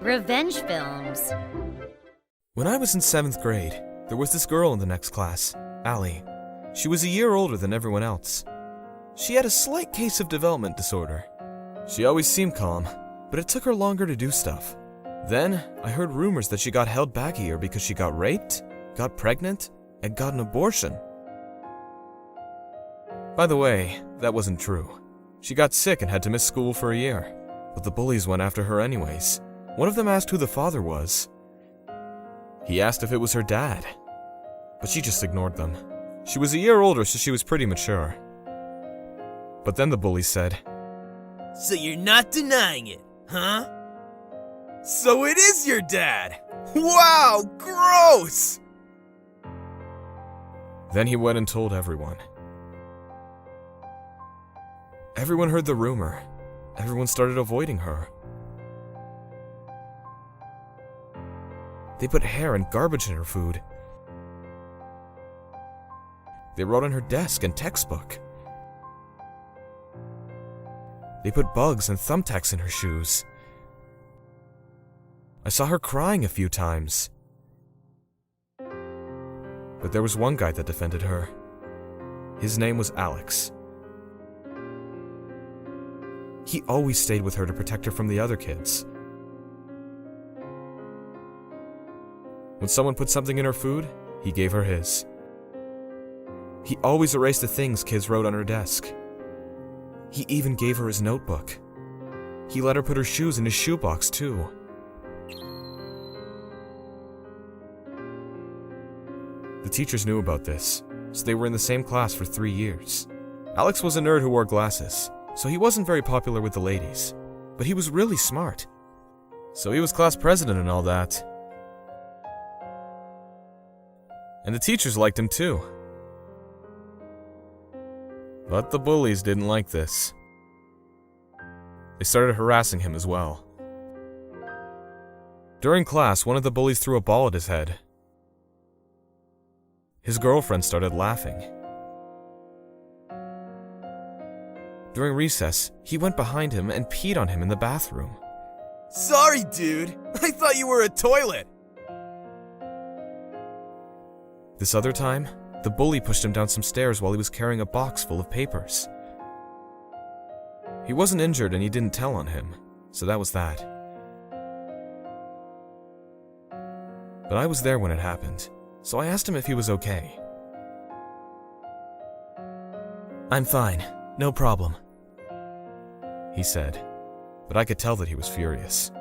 Revenge films. When I was in 7th grade, there was this girl in the next class, Allie. She was a year older than everyone else. She had a slight case of development disorder. She always seemed calm, but it took her longer to do stuff. Then, I heard rumors that she got held back a year because she got raped, got pregnant, and got an abortion. By the way, that wasn't true. She got sick and had to miss school for a year, but the bullies went after her anyways. One of them asked who the father was. He asked if it was her dad, but she just ignored them. She was a year older, so she was pretty mature. But then the bully said, "So you're not denying it, huh? So it is your dad! Wow, gross!" Then he went and told everyone. Everyone heard the rumor. Everyone started avoiding her. They put hair and garbage in her food. They wrote on her desk and textbook. They put bugs and thumbtacks in her shoes. I saw her crying a few times. But there was one guy that defended her. His name was Alex. He always stayed with her to protect her from the other kids. When someone put something in her food, he gave her his. He always erased the things kids wrote on her desk. He even gave her his notebook. He let her put her shoes in his shoebox too. The teachers knew about this, so they were in the same class for 3 years. Alex was a nerd who wore glasses, so he wasn't very popular with the ladies, but he was really smart. So he was class president and all that. And the teachers liked him too. But the bullies didn't like this. They started harassing him as well. During class, one of the bullies threw a ball at his head. His girlfriend started laughing. During recess, he went behind him and peed on him in the bathroom. "Sorry, dude. I thought you were a toilet." This other time, the bully pushed him down some stairs while he was carrying a box full of papers. He wasn't injured and he didn't tell on him, so that was that. But I was there when it happened, so I asked him if he was okay. "I'm fine, no problem," he said, but I could tell that he was furious.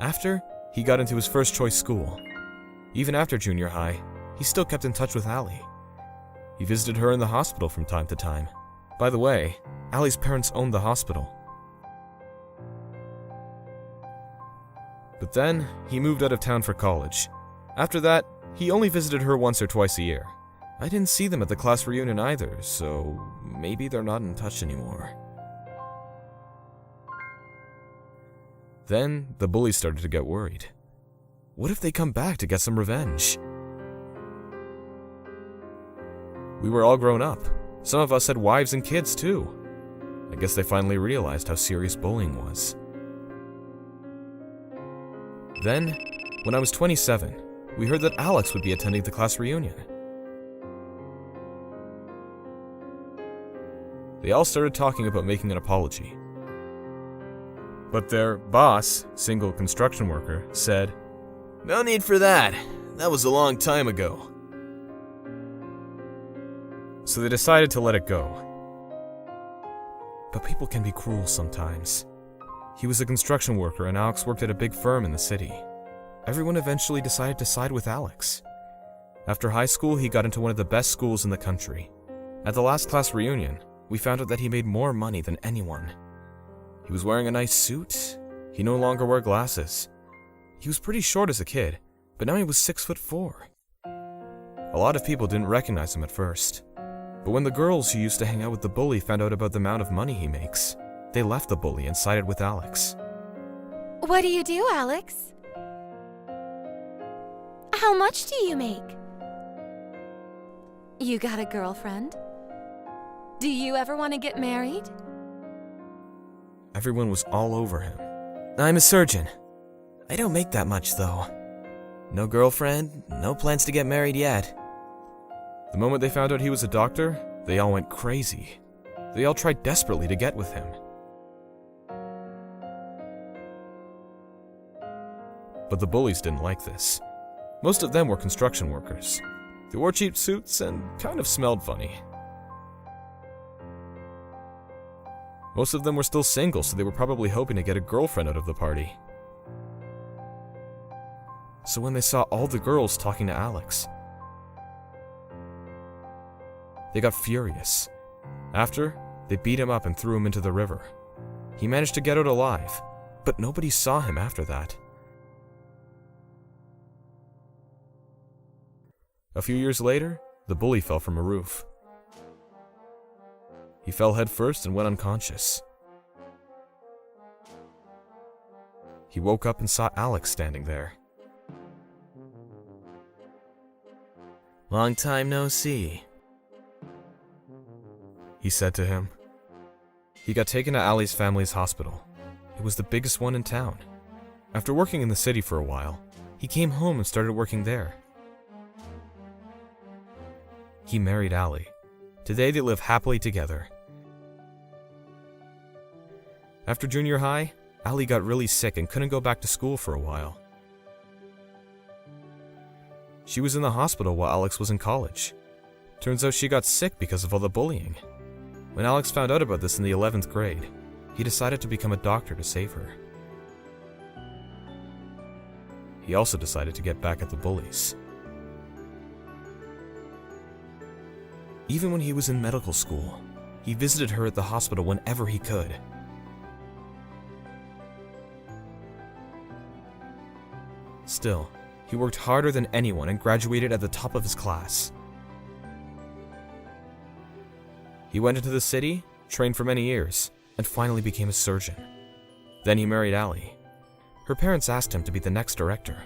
After, he got into his first choice school. Even after junior high, he still kept in touch with Allie. He visited her in the hospital from time to time. By the way, Allie's parents owned the hospital. But then, he moved out of town for college. After that, he only visited her once or twice a year. I didn't see them at the class reunion either, so maybe they're not in touch anymore. Then, the bullies started to get worried. What if they come back to get some revenge? We were all grown up. Some of us had wives and kids too. I guess they finally realized how serious bullying was. Then, when I was 27, we heard that Alex would be attending the class reunion. They all started talking about making an apology. But their boss, single construction worker, said, "No need for that. That was a long time ago." So they decided to let it go. But people can be cruel sometimes. He was a construction worker and Alex worked at a big firm in the city. Everyone eventually decided to side with Alex. After high school, he got into one of the best schools in the country. At the last class reunion, we found out that he made more money than anyone. He was wearing a nice suit. He no longer wore glasses. He was pretty short as a kid, but now he was 6'4". A lot of people didn't recognize him at first. But when the girls who used to hang out with the bully found out about the amount of money he makes, they left the bully and sided with Alex. "What do you do, Alex? How much do you make?" You got a girlfriend? Do you ever want to get married? Everyone was all over him. I'm a surgeon. I don't make that much, though. No girlfriend, no plans to get married yet. The moment they found out he was a doctor, they all went crazy. They all tried desperately to get with him. But the bullies didn't like this. Most of them were construction workers. They wore cheap suits and kind of smelled funny. Most of them were still single, so they were probably hoping to get a girlfriend out of the party. So when they saw all the girls talking to Alex, they got furious. After, they beat him up and threw him into the river. He managed to get out alive, but nobody saw him after that. A few years later, the bully fell from a roof. He fell headfirst and went unconscious. He woke up and saw Alex standing there. "Long time no see," he said to him. He got taken to Ali's family's hospital. It was the biggest one in town. After working in the city for a while, he came home and started working there. He married Ali. Today they live happily together. After junior high, Ali got really sick and couldn't go back to school for a while. She was in the hospital while Alex was in college. Turns out she got sick because of all the bullying. When Alex found out about this in the 11th grade, he decided to become a doctor to save her. He also decided to get back at the bullies. Even when he was in medical school, he visited her at the hospital whenever he could. Still, he worked harder than anyone and graduated at the top of his class. He went into the city, trained for many years, and finally became a surgeon. Then he married Ali. Her parents asked him to be the next director.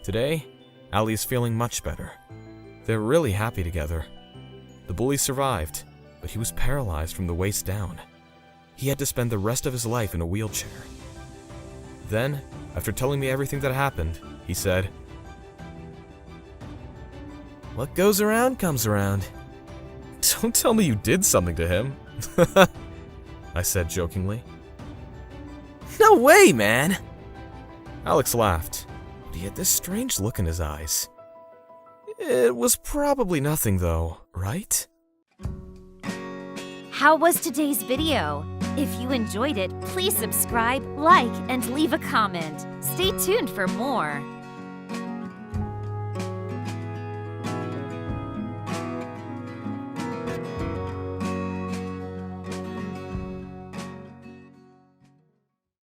Today, Ali is feeling much better. They're really happy together. The bully survived, but he was paralyzed from the waist down. He had to spend the rest of his life in a wheelchair. Then, after telling me everything that happened, he said, "What goes around comes around." "Don't tell me you did something to him," I said jokingly. No way, man! Alex laughed, but he had this strange look in his eyes. It was probably nothing though, right? How was today's video? If you enjoyed it, please subscribe, like, and leave a comment. Stay tuned for more.